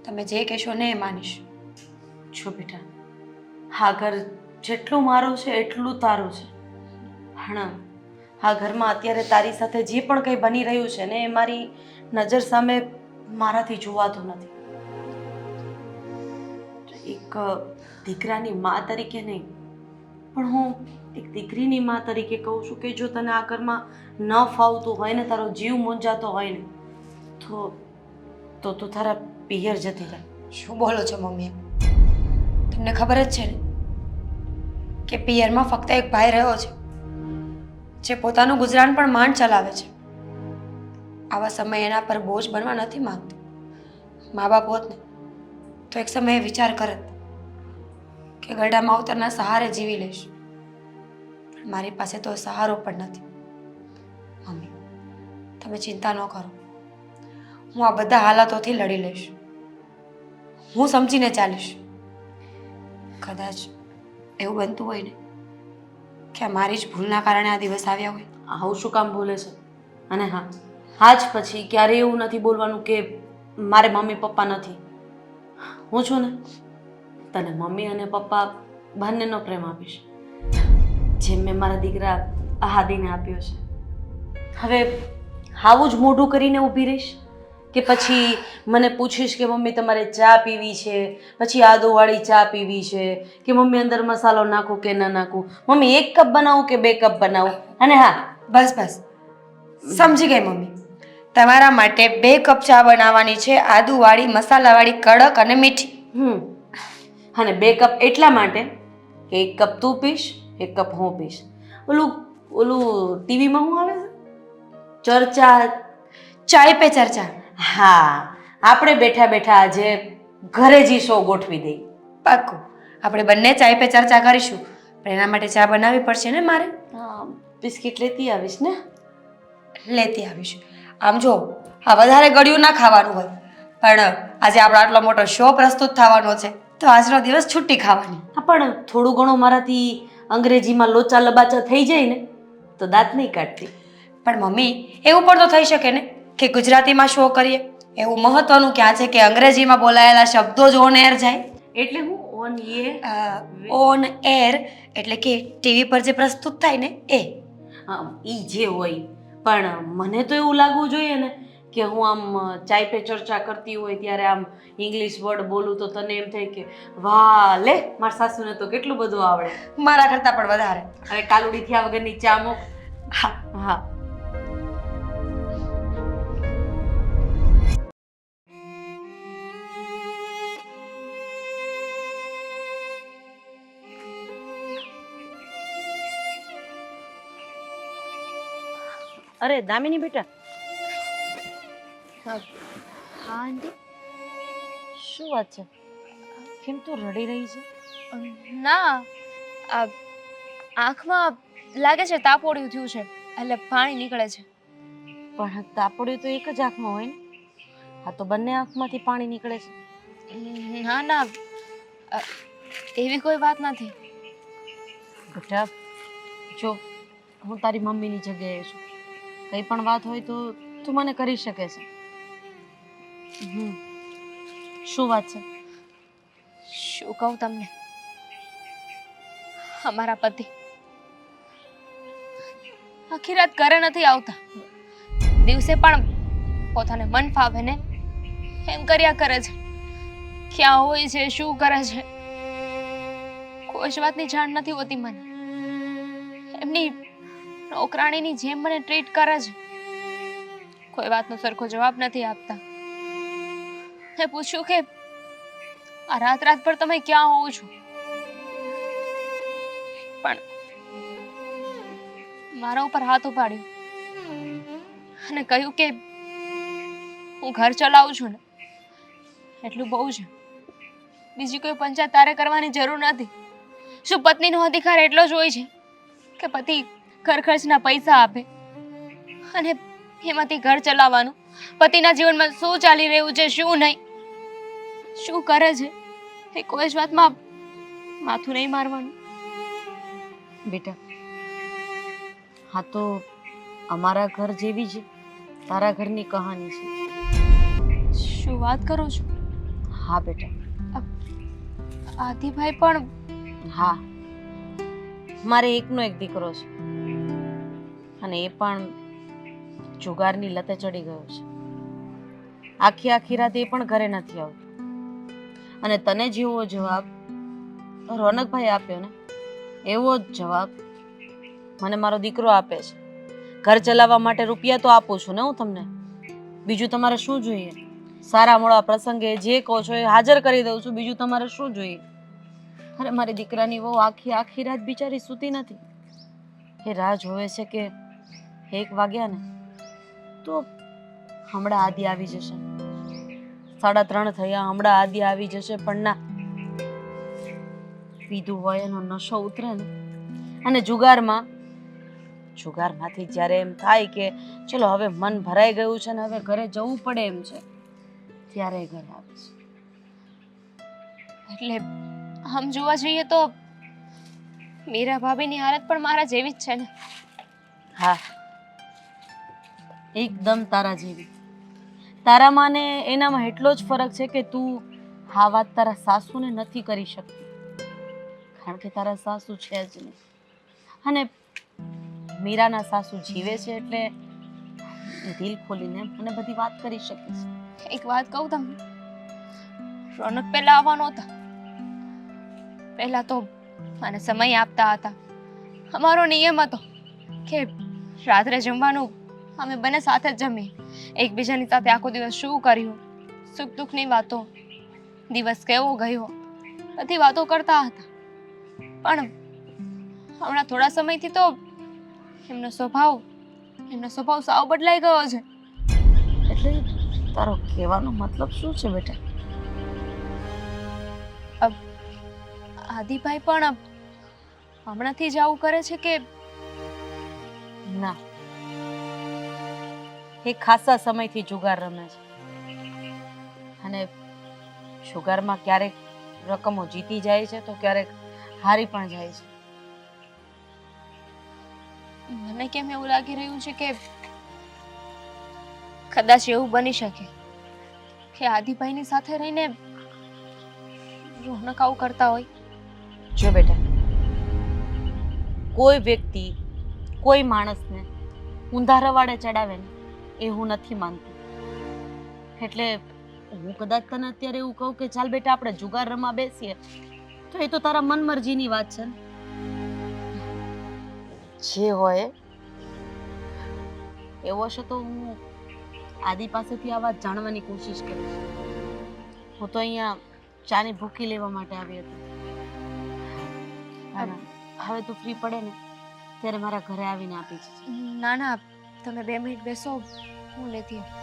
તમે જે કહેશો ને એ માનીશ. જો બેટા, આ ઘર જેટલું મારું છે એટલું તારું છે. પણ આ ઘરમાં અત્યારે તારી સાથે જે પણ કંઈ બની રહ્યું છે ને એ મારી નજર સામે મારાથી જોવાતું નથી. એક દીકરાની મા તરીકે નહીં, પણ હું એક દીકરીની મા તરીકે કહું છું કે જો તને આ ઘરમાં ન ફાવતું હોય ને, તારો જીવ મૂંઝાતો હોય ને, તો તું તારા પિયર જતી રહે. શું બોલો છો મમ્મી? તમને ખબર જ છે ને કે પિયરમાં ફક્ત એક ભાઈ રહ્યો છે જે પોતાનું ગુજરાન પણ માંડ ચલાવે છે. આવા સમયે એના પર બોજ બનવા નથી માંગતી. મા બાપ હોત ને તો એક સમયે વિચાર કરત કે ગરડા માવતરના સહારે જીવી લઈશ. પણ મારી પાસે તો સહારો પણ નથી. મમ્મી, તમે ચિંતા ન કરો. હું આ બધા હાલાતોથી લડી લઈશ. હું સમજીને ચાલીશ. કદાચ એવું બનતું હોય ને કે મારી જ ભૂલના કારણે આ દિવસ આવ્યા હોય. આવું શું કામ બોલે છે? અને હા, આજ પછી ક્યારેય એવું નથી બોલવાનું કે મારે મમ્મી પપ્પા નથી. હું છું ને, તને મમ્મી અને પપ્પા બંનેનો પ્રેમ આપીશ, જેમ મેં મારા દીકરા આહાદીને આપ્યો છે. હવે આવું જ મોઢું કરીને ઊભી રહીશ કે પછી મને પૂછીશ કે મમ્મી તમારે ચા પીવી છે, પછી આદુવાળી ચા પીવી છે, કે મમ્મી અંદર મસાલો નાખું કે ન નાખું, મમ્મી 1 કપ બનાવું કે 2 કપ બનાવું? અને હા, બસ બસ, સમજી ગઈ મમ્મી. તમારા માટે 2 કપ ચા બનાવવાની છે, આદુવાળી, મસાલાવાળી, કડક અને મીઠી. અને 2 કપ એટલા માટે કે 1 કપ તું પીશ, 1 કપ હું પીશ. ઓલું ટીવીમાં શું આવે છે? ચર્ચા, ચાય પે ચર્ચા. હા, આપણે બેઠા બેઠા આજે ઘરે જ શો ગોઠવી દઈ. પાક્કું. આપણે બંને ચાય પે ચર્ચા કરીશું, પણ એના માટે ચા બનાવવી પડશે ને મારે. બિસ્કિટ લેતી આવીશ ને? લેતી આવીશ. આમ જો, આ વધારે ગળ્યું ના ખાવાનું હોય, પણ આજે આપણો આટલો મોટો શો પ્રસ્તુત થવાનો છે તો આજનો દિવસ છુટ્ટી ખાવાની. હા, પણ થોડું ઘણું મારાથી અંગ્રેજીમાં લોચા લબાચા થઈ જાય ને તો દાંત નહીં કાઢતી. પણ મમ્મી, એવું પણ તો થઈ શકે ને કે ગુજરાતીમાં શો કરીએ. એવું મહત્વનું ક્યાં છે કે અંગ્રેજીમાં બોલાયેલા શબ્દો જ ઓન એર જાય. એટલે હું ઓન એર એટલે કે ટીવી પર જે પ્રસ્તુત થાય ને એ. ઈ જે હોય, પણ મને તો એવું લાગવું જોઈએ ને કે હું આમ ચાય પે ચર્ચા કરતી હોય ત્યારે આમ ઇંગ્લિશ વર્ડ બોલું તો તને એમ થાય કે વાહ લે, મારા સાસુને તો કેટલું બધું આવડે. મારા કરતાં પણ વધારે. હવે કાલુડી થયા વગરની ચા મૂક. હા હા. અરે દામિની બેટા. હા આંટી, શું વાત છે? કેમ તું રડી રહી છે? ના, આ આંખમાં લાગે છે તાપોડિયું થયું છે એટલે પાણી નીકળે છે. પણ તાપડિયું તો એક જ આંખમાં હોય ને? આ તો બંને આંખમાંથી પાણી નીકળે છે. ના ના, એવી કોઈ વાત નથી. બેટા જો, હું તારી મમ્મીની જગ્યાએ છું. કંઈ પણ વાત હોય તો તું મને કરી શકે છે. શું વાત છે? શું કહું તમને, અમારા પતિ આખી રાત ઘરે નથી આવતા. દિવસે પણ પોતાને મન ફાવે ને એમ કર્યા કરે છે. ક્યાં હોય છે, શું કરે છે, કોઈ જ વાતની જાણ નથી હોતી મને. એમની નોકરાણીની જેમ મને ટ્રીટ કરે છે. કોઈ વાતનો સરખો જવાબ નથી આપતા. મેં પૂછ્યું કે આ રાત પર તમે ક્યાં હોવ છો, પણ મારા ઉપર હાથ ઉપાડ્યો અને કહ્યું કે હું ઘર ચલાવું છું ને એટલું બહુ છે, બીજી કોઈ પંચાયત તારે કરવાની જરૂર નથી. શું પત્નીનો અધિકાર એટલો જ હોય છે કે પતિ ઘર ખર્ચના પૈસા આપે અને એમાંથી ઘર ચલાવવાનું, પતિના જીવનમાં શું ચાલી રહ્યું છે શું નહીં, શું કરે છે એ કોઈ જ વાતમાં માથું નહીં મારવાનું. બેટા, હા તો અમારા ઘર જેવી જ તારા ઘરની કહાની છે. શું વાત કરો છો? હા બેટા, આદિભાઈ પણ હા, મારે એકનો એક દીકરો છે અને એ પણ જુગારની લતે ચડી ગયો છે. આખી આખી રાત એ પણ ઘરે નથી આવતો. અને તને જેવો જવાબ રોનકભાઈ આપ્યો ને એવો જ જવાબ મને મારો દીકરો આપે છે. ઘર ચલાવવા માટે રૂપિયા તો આપું છું ને હું તમને, બીજું તમારે શું જોઈએ? સારા મોડા પ્રસંગે જે કહો છો એ હાજર કરી દઉં છું, બીજું તમારે શું જોઈએ? અરે મારી દીકરાની વહુ આખી આખી રાત બિચારી સૂતી નથી. એ રાહ જોવે છે કે 1 વાગ્યા ને તો હમણાં આદિ આવી જશે, 3:30 થયા હમણાં આદિ આવી જશે, પણ ના, પીધું હોય એનો નશો ઉતરે ને અને જુગારમાંથી જ્યારે એમ થાય કે ચલો હવે મન ભરાઈ ગયું છે ને હવે ઘરે જવું પડે એમ છે, ત્યારે ઘરે આવે છે. એટલે આમ જોવા જઈએ તો મીરા ભાભીની હાલત પણ મારા જેવી જ છે ને? હા, એકદમ તારા જેવી. તારામાં ને એનામાં એટલો જ ફરક છે કે તું આ વાત તારા સાસુને નથી કરી શકતી, કારણ કે તારા સાસુ છે જ નહીં. અને મીરાના સાસુ જીવે છે એટલે એ દિલ ખોલીને મને બધી વાત કરી શકે છે. એક વાત કહું તમને, રોનક પહેલા આવવાનો હતા, પહેલા તો મને સમય આપતા હતા. અમારો નિયમ હતો કે રાત્રે જમવાનું અમે બંને સાથે જ જમીએ, એકબીજાની સાથે આખો દિવસ શું કર્યું, સુખ દુઃખની વાતો, દિવસ કેવો ગયો, બધી વાતો કરતા હતા. પણ હમણાં થોડા સમયથી તો એમનો સ્વભાવ સાવ બદલાઈ ગયો છે. એટલે તારો કહેવાનો મતલબ શું છે બેટા? આદિભાઈ પણ હમણાંથી જ આવું કરે છે કે? ના, એ ખાસા સમયથી જુગાર રમે છે અને જુગારમાં ક્યારેક રકમો જીતી જાય છે તો ક્યારેક હારી પણ જાય છે. મને કેમ એવું લાગી રહ્યું છે કે કદાચ એવું બની શકે કે આદિભાઈની સાથે રહીને રોનક આવું કરતા હોય. જો બેટા, કોઈ વ્યક્તિ કોઈ માણસને ઊંધા રવાડે ચડાવે ને એ હું નથી માનતી. એટલે હું કદાચ તને અત્યારે એવું કહું કે ચાલ બેટા આપણે જુગાર રમવા બેસીએ, તો એ તો તારા મનમરજીની વાત છે ને. જે હોય એવો હશે તો હું આદિ પાસેથી આ વાત જાણવાની કોશિશ કરીશ. હું તો અહીંયા ચાની ભૂકી લેવા માટે આવી હતી. હવે તું ફ્રી પડે ને ત્યારે મારા ઘરે આવીને આપી જજે. ના ના, તમે 2 મિનિટ બેસો, હું લેતી આવું.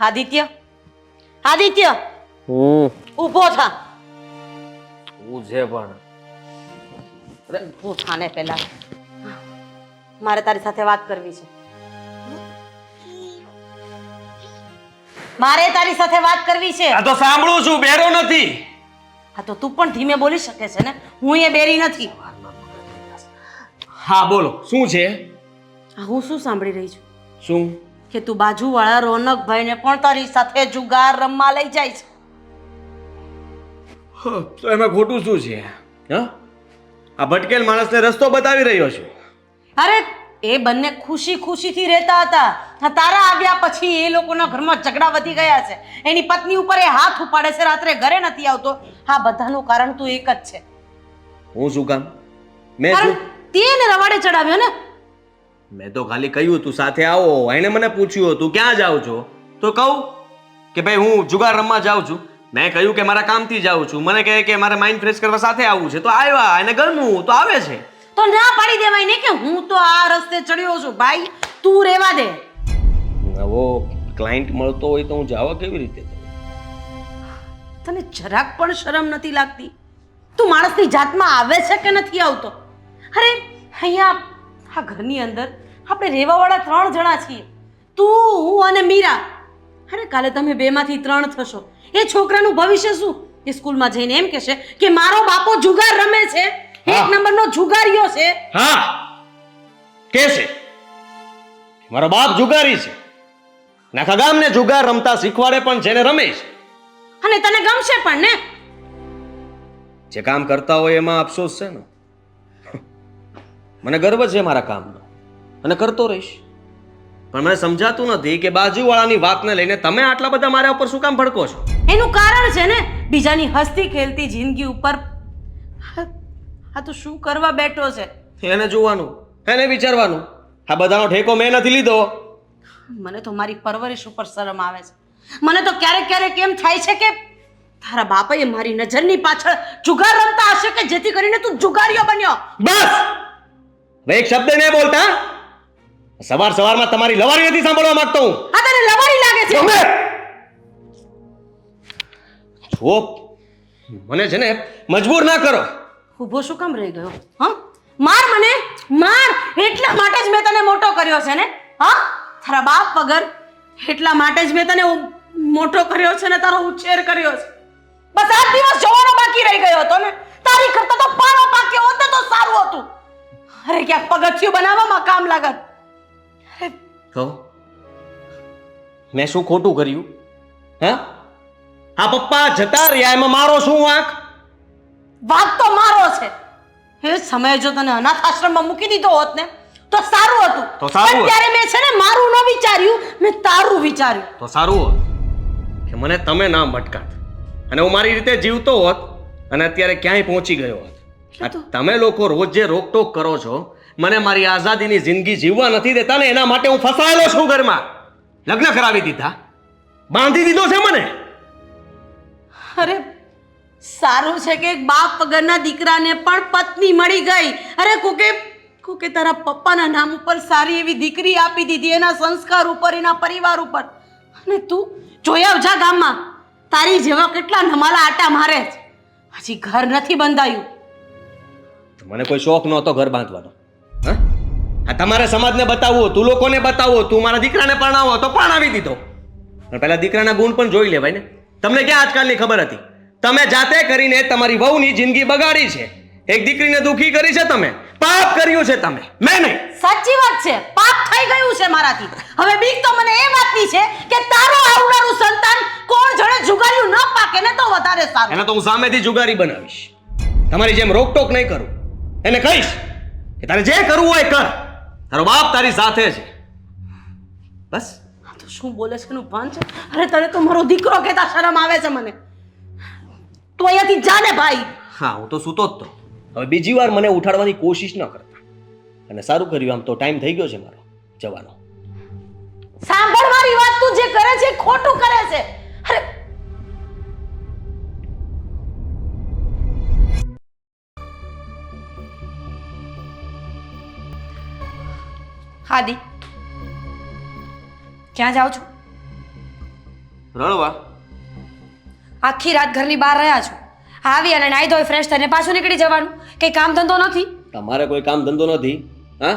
આદિત્ય, આદિત્ય, ઊભો થા. હું છે પણ ઊભો થા ને પહેલા, મારે તારી સાથે વાત કરવી છે. મારે તારી સાથે વાત કરવી છે. આ તો સાંભળું છું, બેરો નથી. હા તો તું પણ ધીમે બોલી શકે છે ને, હું એ બેરી નથી. હા બોલો, શું છે? હું શું સાંભળી રહી છું શું? કે તું બાજુવાળા રોનકભાઈને પણ તારી સાથે જુગાર રમવા લઈ જાય છે. તો એમાં ખોટું શું છે? હા, આ ભટકેલ માણસને રસ્તો બતાવી રહ્યો છું. અરે એ બંને ખુશી ખુશીથી રહેતા હતા. તારા આવ્યા પછી એ લોકોના ઘરમાં ઝઘડા વધી ગયા છે. એની પત્ની ઉપર એ હાથ ઉપાડે છે, રાત્રે ઘરે નથી આવતો. આ બધાનું કારણ તું એક જ છે. હું શું કામ? મેં કારણ શું? તે એને રવાડે ચડાવ્યો ને. મેં તો ખાલી કહ્યું તું સાથે આવો. એણે મને પૂછ્યું હતું ક્યાં જાવ છો, તો કહું કે ભાઈ હું જુગાર રમવા જાઉં છું. મેં કહ્યું કે મારા કામથી જાઉં છું. મને કહે કે મારે માઇન્ડ ફ્રેશ કરવા સાથે આવવું છે, તો આવ્યા. એને ગમ્યું તો આવે છે. તો ના પાડી દેવાય ને કે હું તો આ રસ્તે ચડ્યો છું ભાઈ, તું રહેવા દે. નવો ક્લાયન્ટ મળતો હોય તો હું જવા કેવી રીતે દઉં? તને જરાક પણ શરમ નથી લાગતી? તું માણસની જાતમાં આવે છે કે નથી આવતો? અરે અહીંયા આ ઘરની અંદર આપણે રહેવાવાળા 3 જણા છીએ, તું, હું અને મીરા. અરે કાલે તમે 2માંથી 3 થશો. એ છોકરાનું ભવિષ્ય શું? એ સ્કૂલમાં જઈને એમ કહેશે કે મારો બાપો જુગાર રમે છે, 1 નંબરનો જુગારીયો છે. હા, કેસે મારો બાપ જુગારી છે, નાખા ગામને જુગાર રમતા શીખવાડે પણ છે ને રમે છે. અને તને ગમશે પણ ને? જે કામ કરતા હોય એમાં અફસોસ છે ને. મને ગર્વ છે મારા કામનો અને કરતો રહીશ, પણ મને સમજાતું નથી કે બાજુવાળાની વાતને લઈને તમે આટલા બધા મારા ઉપર શું કામ ભડકો છો? એનું કારણ છે ને બીજાની હસતી ખેલતી જિંદગી ઉપર આ તો શું કરવા બેઠો છે? એને જોવાનું, એને વિચારવાનું. આ બધાનો ઠેકો મેં નથી લીધો. મને તો મારી પરવરિશ ઉપર શરમ આવે છે. મને તો ક્યારેક ક્યારેક એમ થાય છે કે તારા બાપાએ મારી નજરની પાછળ જુગાર રમતા હશે કે જેથી કરીને તું જુગારીઓ બન્યો. બસ હવે એક શબ્દ નહીં બોલતા. સવાર સવારમાં તમારી લવારી નથી સાંભળવા માંગતો હું. આ તને લવારી લાગે છે? જો મને છે ને મજબૂર ના કરો. ઊભો શું કામ રહી ગયો? હા, માર મને, માર. એટલા માટે જ મેં તને મોટો કર્યો છે ને? હા, તારા બાપ વગર એટલા માટે જ મેં તને મોટો કર્યો છે ને તારો ઉછેર કર્યો છે. બસ 8 દિવસ જોવાનો બાકી રહી ગયો હતો ને, તારી કરતા તો પારો પાક્યો હોત ને તો સારું હતું. અરે ક્યાંક પગથિયું બનાવવામાં કામ લાગત. તો મેં શું ખોટું કર્યું? હા, આ પપ્પા જતા રહ્યા એમાં મારો શું વાંક? વાત તો મારો છે. એ સમયે જો તને અનાથ આશ્રમમાં મૂકી દીધો હોત ને તો સારું હતું. તો સારું પણ હોત. ત્યારે મેં છે ને મારું ન વિચાર્યું, મેં તારું વિચાર્યું. તો સારું હોત કે મને તમે ના મટકાત અને હું મારી રીતે જીવતો હોત અને અત્યારે ક્યાંય પહોંચી ગયો હોત. આ તમે લોકો રોજ જે રોકટોક કરો છો, મને મારી આઝાદીની જિંદગી જીવવા નથી દેતા ને એના માટે હું ફસાયેલો છું ઘરમાં. લગ્ન કરાવી દીધા, બાંધી દીધો છે મને. અરે સારું છે કે એક બાપ વગરના દીકરાને પણ પત્ની મળી ગઈ. અરે કોકે તારા પપ્પાના નામ ઉપર સારી એવી દીકરી આપી દીધી, એના સંસ્કાર ઉપર, એના પરિવાર ઉપર. અને તું જોયા જા ગામમાં તારી જેવા કેટલા નમાલા આટા મારે છે, હજી ઘર નથી બંધાયું. મને કોઈ શોખ નહોતો ઘર બાંધવાનો. હા, આ તમારે સમાજને બતાવવું, તું લોકોને બતાવો, તું મારા દીકરાને પરણાવો તો પરણાવી દીધો. પણ પહેલા દીકરાના ગુણ પણ જોઈ લેવાય ને. તમને ક્યાં આજકાલની ખબર હતી? તમે જાતે કરીને તમારી વહુની જિંદગી બગાડી છે. એક દીકરીને દુખી કરી છે તમે, પાપ કર્યું છે તમે, મેં નહીં. સાચી વાત છે, પાપ થઈ ગયું છે મારાથી. હવે બીક તો મને એ વાતની છે કે તારો આવનારું સંતાન કોણ જાણે જુગારીયું ન પાકે ને તો વધારે સારું. એને તો હું સામેથી જુગારી બનાવીશ. તમારી જેમ રોકટોક નહીં કરું. એને કહીશ કે તારે જે કરવું હોય કર, તારો બાપ તારી સાથે છે. બસ. આ તો શું બોલે છે એનું ભાન છે? અરે તને તો મારો દીકરો કહેતા શરમ આવે છે મને. તું અહીંયાથી જા ને ભાઈ. હા, હું તો સૂતો જ તો. હવે બીજી વાર મને ઉઠાડવાની કોશિશ ન કરતા. અને સારું કર્યું, આમ તો ટાઈમ થઈ ગયો છે મારો જવાનો. સાંભળ મારી વાત, તું જે કરે છે એ ખોટું કરે છે. અરે હાદી ક્યાં જાઓ છો? રણવા. આખી રાત ઘરની બહાર રહ્યા છો, આવી અને નાઈ ધોઈ ફ્રેશ થઈને પાછું નીકળી જવાનું. કઈ કામ ધંધો નથી? તમારે કોઈ કામ ધંધો નથી? હા,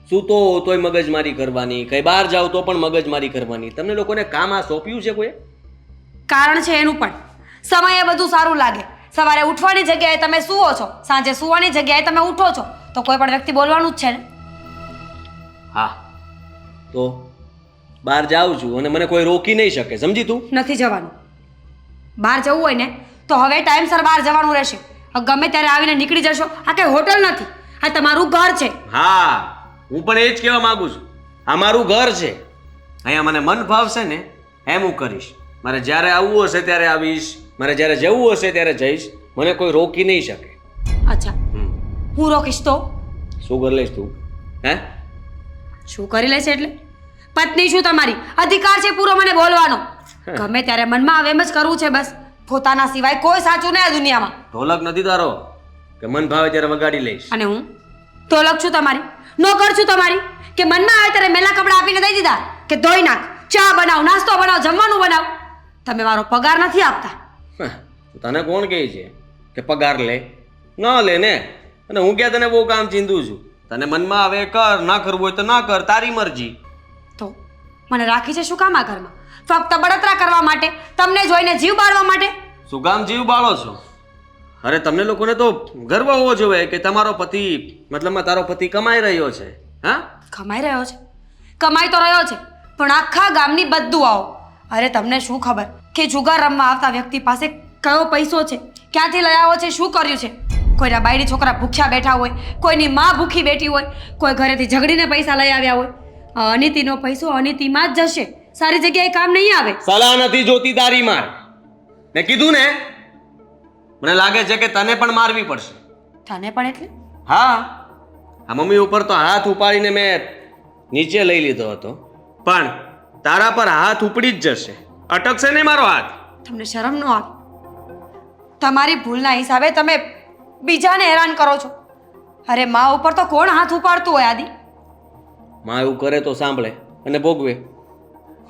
સૂતો તોય મગજમારી કરવાની, કઈ બહાર જાવ તો પણ મગજમારી કરવાની. તમને લોકોને કામ આ સોંપ્યું છે કોઈ? કારણ છે એનું પણ. સમયે બધું સારું લાગે. સવારે ઉઠવાની જગ્યાએ તમે સૂવો છો, સાંજે સૂવાની જગ્યાએ તમે ઉઠો છો, તો કોઈ પણ વ્યક્તિ બોલવાનું જ છે ને. હા, તો બહાર જાઉં છું અને મને કોઈ રોકી નહીં શકે, સમજી તું? નથી જવાનું. બહાર જવું હોય ને તો હવે ટાઈમસર બહાર જવાનું રહેશે. ગમે ત્યારે આવીને નીકળી જશો. આ કઈ હોટલ નથી, આ તમારું ઘર છે. હા, હું પણ એ જ કહેવા માંગુ છું. આ મારું ઘર છે. અહીંયા મને મન ભાવશે ને એમ હું કરીશ. મારે જ્યારે આવવું હશે ત્યારે આવીશ, મારે જ્યારે જવું હશે ત્યારે જઈશ. મને કોઈ રોકી નહીં શકે. અચ્છા, હું રોકીશ તો શું કરી લઈશ તું? હે, શું કરી લેશે? એટલે પત્ની શું તમારી, અધિકાર છે પૂરો મને બોલવાનો. ગમે ત્યારે મનમાં આવે એમ જ કરવું છે બસ. પોતાના સિવાય કોઈ સાચું નહીં આ દુનિયામાં. ઢોલક નથી તારો કે મન ભાવે ત્યારે વગાડી લઈશ. અને હું તો અલગ છું તમારી, નોકર છું તમારી, કે મનમાં આવે ત્યારે મેલા કપડાં આપીને દઈ દીધા કે ધોઈ નાખ, ચા બનાવ, નાસ્તો બનાવ, જમવાનું બનાવ? તમે મારો પગાર નથી આપતા. તને કોણ કહે છે કે પગાર લે? ન લે ને. અને હું ક્યાં તને બહુ કામ ચીંધું છું? તને મનમાં આવે કર, ના કરવું હોય તો ના કર, તારી મરજી. તો મને રાખી છે શું કામ આ ઘરમાં? ફક્ત બળતરા કરવા માટે, તમને જોઈને જીવ બાળવા માટે? શું કામ જીવ બાળો છો? અરે તમને લોકોને તો ગર્વ હોવો જોઈએ કે તમારો પતિ, મતલબમાં તારો પતિ કમાઈ રહ્યો છે. હા, કમાઈ રહ્યો છે, કમાઈ તો રહ્યો છે, પણ આખા ગામની બધું આવો. અરે તમને શું ખબર કે જુગાર રમવા આવતા વ્યક્તિ પાસે કયો પૈસો છે, ક્યાંથી લઈ આવ્યો છે, શું કર્યું છે? કોઈના બાયડી છોકરા ભૂખ્યા બેઠા હોય, કોઈની માં ભૂખી બેઠી હોય, કોઈ ઘરેથી ઝઘડીને પૈસા લઈ આવ્યા હોય. અનિતિનો પૈસો અનિતિમાં જ જશે, સારી જગ્યાએ કામ નહીં આવે. સલાહ નથી જોતી તારી માર. મેં કીધું ને, મને લાગે છે કે તને પણ મારવી પડશે. તને પણ એટલે? હા, આ મમ્મી ઉપર તો હાથ ઉપાડીને મેં નીચે લઈ લીધો હતો, પણ તારા પર હાથ ઉપડી જ જશે. અટકશે નહીં મારો હાથ. તમને શરમ ન આવે? તમારી ભૂલના હિસાબે તમે બીજાને હેરાન કરો છો. અરે મા ઉપર તો કોણ હાથ ઉપાડતું હોય આદિ? માં એવું કરે તો સાંભળે અને ભોગવે.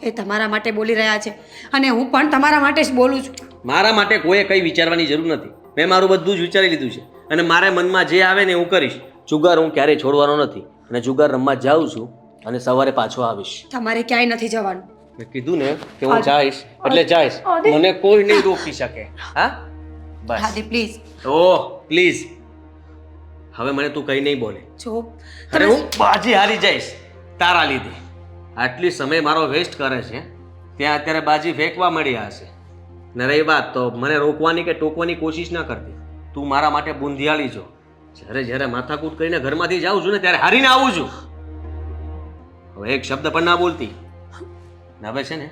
એ તમારા માટે બોલી રહ્યા છે અને હું પણ તમારા માટે જ બોલું છું. મારા માટે કોઈએ કંઈ વિચારવાની જરૂર નથી. મેં મારું બધું જ વિચારી લીધું છે અને મારે મનમાં જે આવે ને હું કરીશ. જુગાર હું ક્યારેય છોડવાનો નથી અને જુગાર રમવા જાઉં છું અને સવારે પાછો આવીશ. તમારે ક્યાંય નથી જવાનું. મેં કીધું ને કે હું જઈશ એટલે જઈશ. મને કોઈ નહીં રોકી શકે. હા, બસ. આદિ પ્લીઝ. ઓહ પ્લીઝ, હવે મને તું કંઈ નહીં બોલે. જો અરે હું બાજી હારી જઈશ તારા લીધે. આટલી સમય મારો વેસ્ટ કરે છે, ત્યાં અત્યારે બાજી ફેંકવા મળ્યા હશે. ને રહી વાત તો મને રોકવાની કે ટોકવાની કોશિશ ના કરતી. તું મારા માટે બુંધિયાળી છો. જ્યારે જ્યારે માથાકૂટ કરીને ઘરમાંથી જાઉં છું ને ત્યારે હારીને આવું છું. હવે એક શબ્દ પણ ના બોલતી. ને હવે છે ને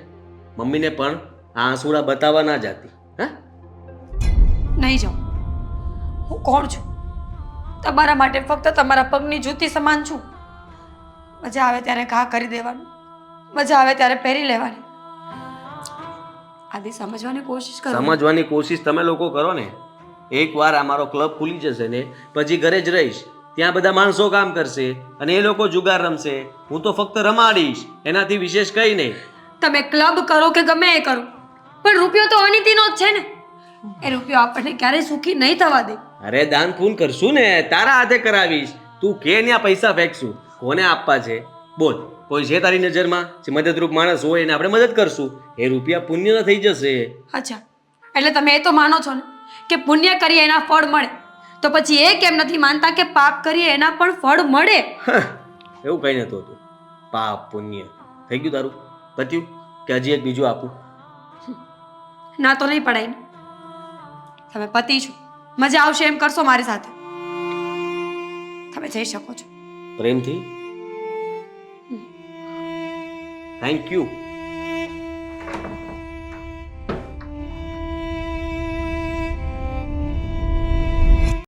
મમ્મીને પણ આ આંસુડા બતાવવા ના જાતી. હા, નહીં જાઉં. હું કોણ છું? તમારા માટે ફક્ત તમારા પગની જૂતી સમાન છું. મજા આવે ત્યારે ઘા કરી દેવાનું, મજા આવે ત્યારે પહેરી લેવાની. આદિ સમજવાની કોશિશ કરો. સમજવાની કોશિશ તમે લોકો કરો ને. એકવાર આ મારો ક્લબ ખુલી જશે ને પછી ઘરે જ રહીશ. ત્યાં બધા માણસો કામ કરશે અને એ લોકો જુગાર રમશે. હું તો ફક્ત રમાડીશ, એનાથી વિશેષ કંઈ નહીં. તમે ક્લબ કરો કે ગમે એ કરો, પણ રૂપિયો તો અનિતિનો જ છે ને. એ રૂપિયો આપણને ક્યારેય સુખી નહીં થવા દે. અરે દાન પૂન કરશું ને, તારા હાથે કરાવીશ. તું કે ત્યાં પૈસા ફેંકશું, કોને આપવા છે બોલ? કોઈ છે તારી નજરમાં જે મદદરૂપ માણસ હોય એને આપણે મદદ કરશું, એ રૂપિયા પુણ્યના થઈ જશે. અચ્છા, એટલે તમે એ તો માનો છો ને કે પુણ્ય કરીએ એના ફળ મળે, તો પછી એ કેમ નથી માનતા કે પાપ કરીએ એના પણ ફળ મળે? એવું કંઈ નતું હતું. પાપ પુણ્ય થઈ ગયું તારું? પત્યું કે હજી એક બીજું આપું? ના તો નહીં પડાય ને. તમે પતિ છો, મજા આવશે એમ કરશો મારી સાથે. તમે જઈ શકો છો. પ્રેમથી. Thank you.